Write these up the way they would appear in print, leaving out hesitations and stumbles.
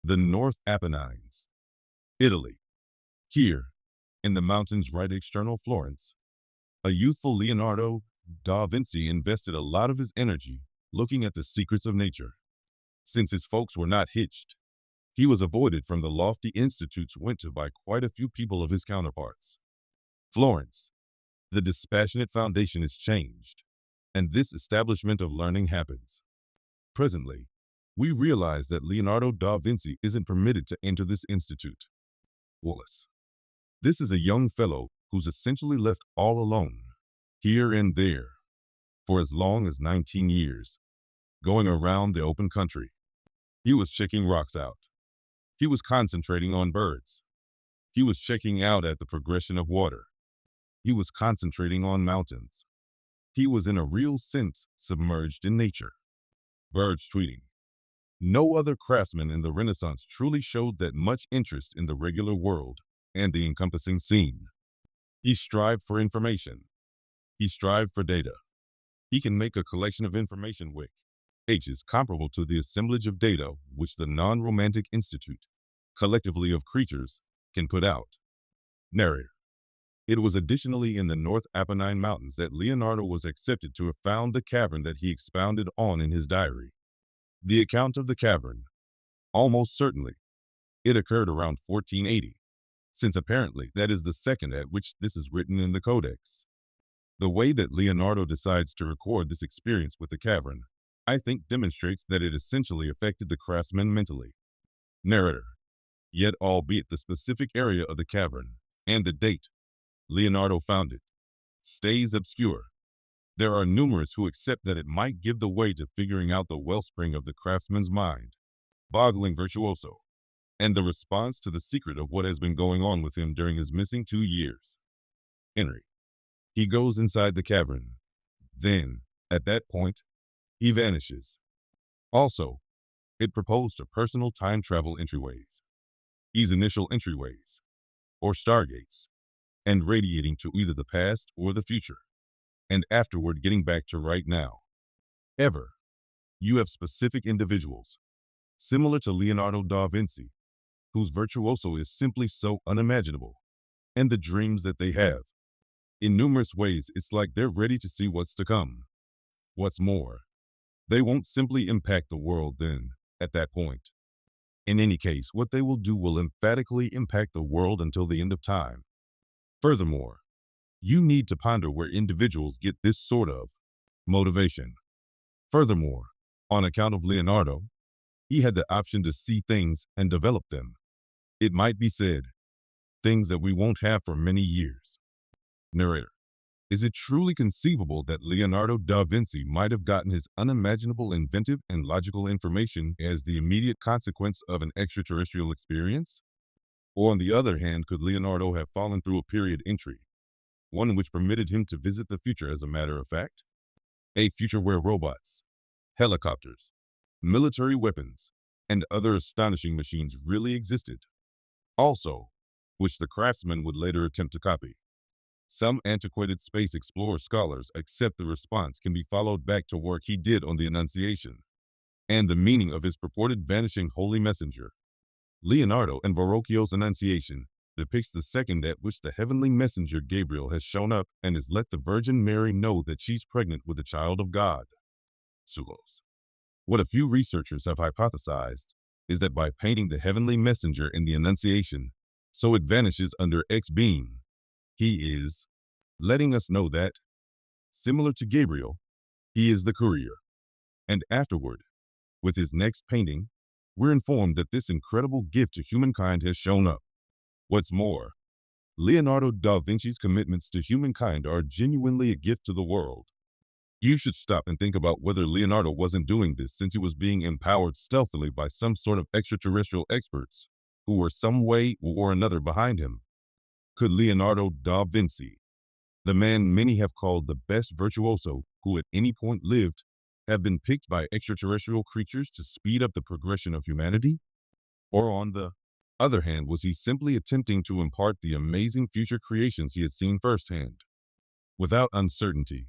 The North Apennines, Italy. Here, in the mountains right external Florence, a youthful Leonardo da Vinci invested a lot of his energy looking at the secrets of nature. Since his folks were not hitched, he was avoided from the lofty institutes went to by quite a few people of his counterparts. Florence, the dispassionate foundation is changed, and this establishment of learning happens. Presently, we realize that Leonardo da Vinci isn't permitted to enter this institute. Wallace. This is a young fellow who's essentially left all alone, here and there, for as long as 19 years, going around the open country. He was checking rocks out. He was concentrating on birds. He was checking out at the progression of water. He was concentrating on mountains. He was in a real sense submerged in nature. Birds tweeting. No other craftsman in the Renaissance truly showed that much interest in the regular world and the encompassing scene. He strived for information. He strived for data. He can make a collection of information which is comparable to the assemblage of data which the non-romantic institute, collectively of creatures, can put out. Narrator. It was additionally in the North Apennine Mountains that Leonardo was accepted to have found the cavern that he expounded on in his diary. The account of the cavern, almost certainly, it occurred around 1480, since apparently that is the second at which this is written in the Codex. The way that Leonardo decides to record this experience with the cavern, I think demonstrates that it essentially affected the craftsman mentally. Narrator. Yet albeit the specific area of the cavern and the date Leonardo found it stays obscure, there are numerous who accept that it might give the way to figuring out the wellspring of the craftsman's mind, boggling virtuoso, and the response to the secret of what has been going on with him during his missing 2 years. Henry. He goes inside the cavern. Then, at that point, he vanishes. Also, it proposed to personal time travel entryways. These initial entryways, or stargates, and radiating to either the past or the future, and afterward getting back to right now. Ever, you have specific individuals, similar to Leonardo da Vinci, whose virtuoso is simply so unimaginable, and the dreams that they have. In numerous ways, it's like they're ready to see what's to come. What's more, they won't simply impact the world then, at that point. In any case, what they will do will emphatically impact the world until the end of time. Furthermore, you need to ponder where individuals get this sort of motivation. Furthermore, on account of Leonardo, he had the option to see things and develop them. It might be said, things that we won't have for many years. Narrator. Is it truly conceivable that Leonardo da Vinci might have gotten his unimaginable inventive and logical information as the immediate consequence of an extraterrestrial experience? Or on the other hand, could Leonardo have fallen through a period entry, one which permitted him to visit the future as a matter of fact? A future where robots, helicopters, military weapons, and other astonishing machines really existed. Also, which the craftsman would later attempt to copy. Some antiquated space explorer scholars accept the response can be followed back to work he did on the Annunciation, and the meaning of his purported vanishing holy messenger. Leonardo and Verrocchio's Annunciation depicts the second at which the heavenly messenger Gabriel has shown up and has let the Virgin Mary know that she's pregnant with a child of God. Sulos. What a few researchers have hypothesized is that by painting the heavenly messenger in the Annunciation, so it vanishes under X beam, he is letting us know that, similar to Gabriel, he is the courier. And afterward, with his next painting, we're informed that this incredible gift to humankind has shown up. What's more, Leonardo da Vinci's commitments to humankind are genuinely a gift to the world. You should stop and think about whether Leonardo wasn't doing this since he was being empowered stealthily by some sort of extraterrestrial experts who were some way or another behind him. Could Leonardo da Vinci, the man many have called the best virtuoso who at any point lived, have been picked by extraterrestrial creatures to speed up the progression of humanity? Or on the other hand, was he simply attempting to impart the amazing future creations he had seen firsthand? Without uncertainty,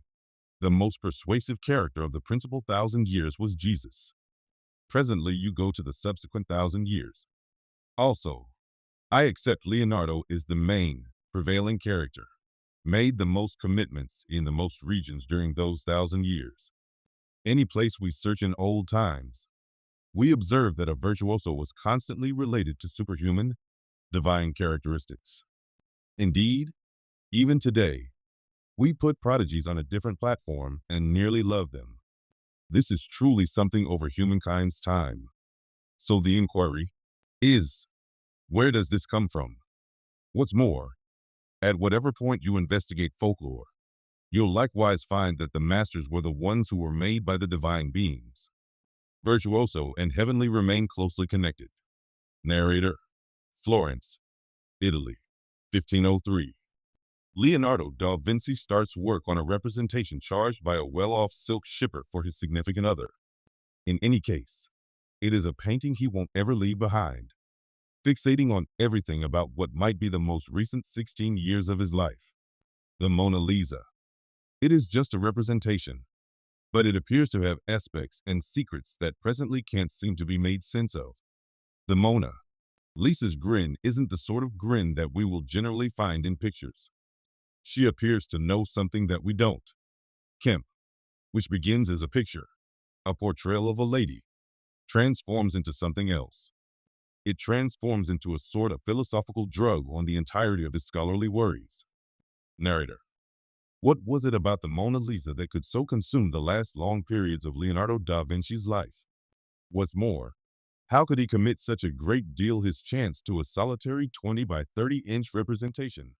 the most persuasive character of the principal 1,000 years was Jesus. Presently, you go to the subsequent 1,000 years, Also, I accept Leonardo is the main, prevailing character, made the most commitments in the most regions during those 1,000 years. Any place we search in old times, we observe that a virtuoso was constantly related to superhuman, divine characteristics. Indeed, even today, we put prodigies on a different platform and nearly love them. This is truly something over humankind's time. So the inquiry is, where does this come from? What's more, at whatever point you investigate folklore, you'll likewise find that the masters were the ones who were made by the divine beings. Virtuoso and heavenly remain closely connected. Narrator, Florence, Italy, 1503. Leonardo da Vinci starts work on a representation charged by a well-off silk shipper for his significant other. In any case, it is a painting he won't ever leave behind, fixating on everything about what might be the most recent 16 years of his life. The Mona Lisa. It is just a representation, but it appears to have aspects and secrets that presently can't seem to be made sense of. The Mona Lisa's grin isn't the sort of grin that we will generally find in pictures. She appears to know something that we don't. Kemp, which begins as a picture, a portrayal of a lady, transforms into something else. It transforms into a sort of philosophical drug on the entirety of his scholarly worries. Narrator. What was it about the Mona Lisa that could so consume the last long periods of Leonardo da Vinci's life? What's more, how could he commit such a great deal his chance to a solitary 20 by 30-inch representation?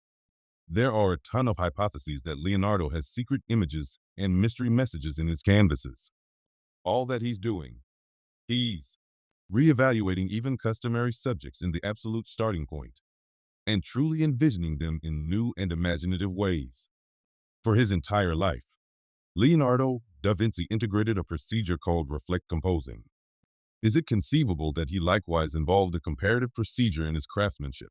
There are a ton of hypotheses that Leonardo has secret images and mystery messages in his canvases. All that he's doing, he's reevaluating even customary subjects in the absolute starting point, and truly envisioning them in new and imaginative ways. For his entire life, Leonardo da Vinci integrated a procedure called reflect composing. Is it conceivable that he likewise involved a comparative procedure in his craftsmanship,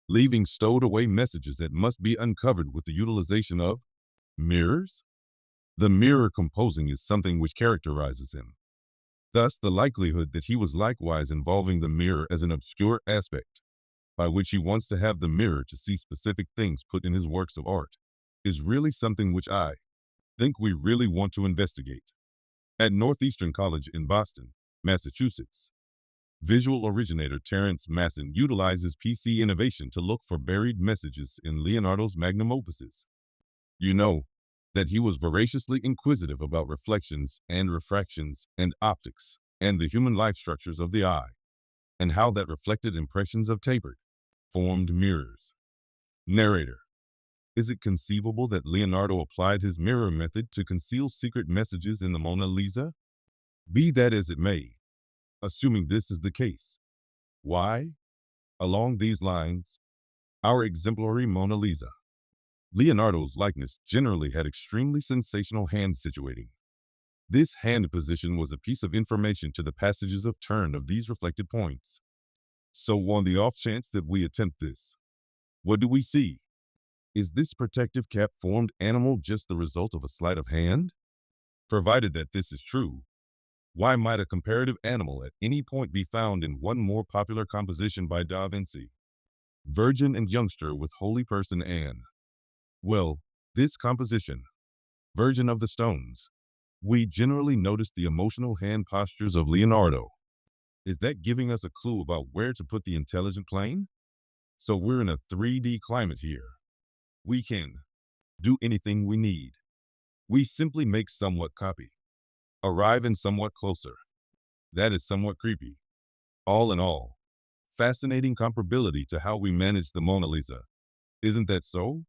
leaving stowed away messages that must be uncovered with the utilization of mirrors? The mirror composing is something which characterizes him. Thus, the likelihood that he was likewise involving the mirror as an obscure aspect, by which he wants to have the mirror to see specific things put in his works of art, is really something which I think we really want to investigate. At Northeastern College in Boston, Massachusetts, visual originator Terence Masson utilizes PC innovation to look for buried messages in Leonardo's magnum opuses. You know that he was voraciously inquisitive about reflections and refractions and optics and the human life structures of the eye, and how that reflected impressions of tapered, formed mirrors. Narrator. Is it conceivable that Leonardo applied his mirror method to conceal secret messages in the Mona Lisa? Be that as it may, assuming this is the case, why, along these lines, our exemplary Mona Lisa, Leonardo's likeness generally had extremely sensational hand situating. This hand position was a piece of information to the passages of turn of these reflected points. So on the off chance that we attempt this, what do we see? Is this protective cap-formed animal just the result of a sleight of hand? Provided that this is true, why might a comparative animal at any point be found in one more popular composition by Da Vinci, Virgin and Youngster with Holy Person Anne? Well, this composition, Virgin of the Stones, we generally notice the emotional hand postures of Leonardo. Is that giving us a clue about where to put the intelligent plane? So we're in a 3D climate here. We can do anything we need. We simply make somewhat copy, arrive in somewhat closer. That is somewhat creepy. All in all, fascinating comparability to how we manage the Mona Lisa. Isn't that so?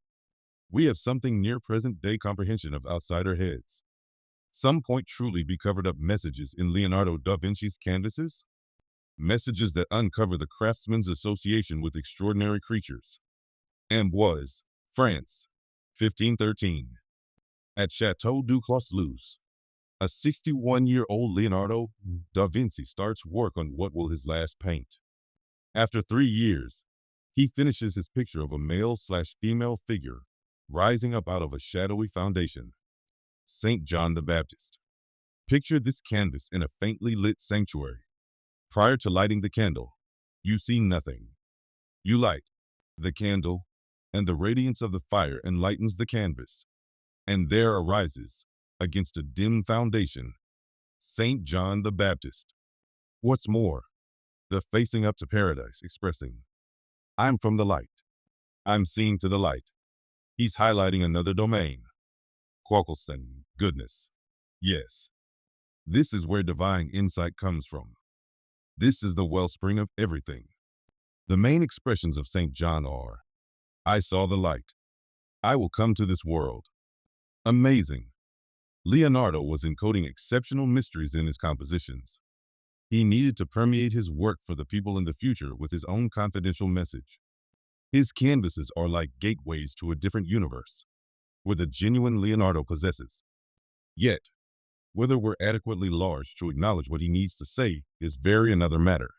We have something near present-day comprehension of outsider heads. Some point truly be covered up messages in Leonardo da Vinci's canvases, messages that uncover the craftsman's association with extraordinary creatures. Amboise, France, 1513. At Chateau du Clos-Luz, a 61-year-old Leonardo da Vinci starts work on what will his last paint. After 3 years, he finishes his picture of a male/female figure rising up out of a shadowy foundation. St. John the Baptist. Picture this canvas in a faintly lit sanctuary. Prior to lighting the candle, You see nothing. You light the candle, and the radiance of the fire enlightens the canvas, and there arises, against a dim foundation, Saint John the Baptist. What's more, the facing up to paradise, expressing, I'm from the light. I'm seeing to the light. He's highlighting another domain. Qualcoston, goodness. Yes, this is where divine insight comes from. This is the wellspring of everything. The main expressions of St. John are, I saw the light. I will come to this world. Amazing. Leonardo was encoding exceptional mysteries in his compositions. He needed to permeate his work for the people in the future with his own confidential message. His canvases are like gateways to a different universe, where the genuine Leonardo possesses. Yet, whether we're adequately large to acknowledge what he needs to say is very another matter.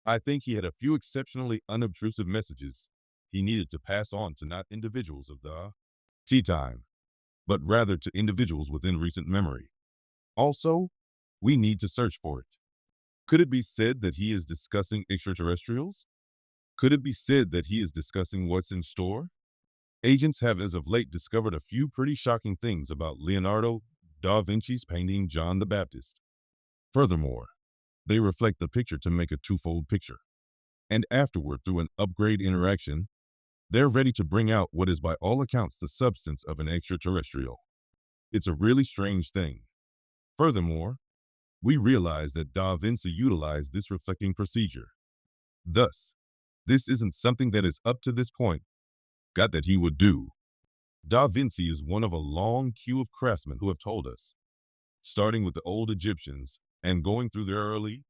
I think he had a few exceptionally unobtrusive messages he needed to pass on to not individuals of the tea time, but rather to individuals within recent memory. Also, we need to search for it. Could it be said that he is discussing extraterrestrials? Could it be said that he is discussing what's in store? Agents have as of late discovered a few pretty shocking things about Leonardo da Vinci's painting John the Baptist. Furthermore, they reflect the picture to make a twofold picture. And afterward, through an upgrade interaction, they're ready to bring out what is by all accounts the substance of an extraterrestrial. It's a really strange thing. Furthermore, we realize that Da Vinci utilized this reflecting procedure. Thus, this isn't something that is up to this point, got that he would do. Da Vinci is one of a long queue of craftsmen who have told us, starting with the old Egyptians and going through their early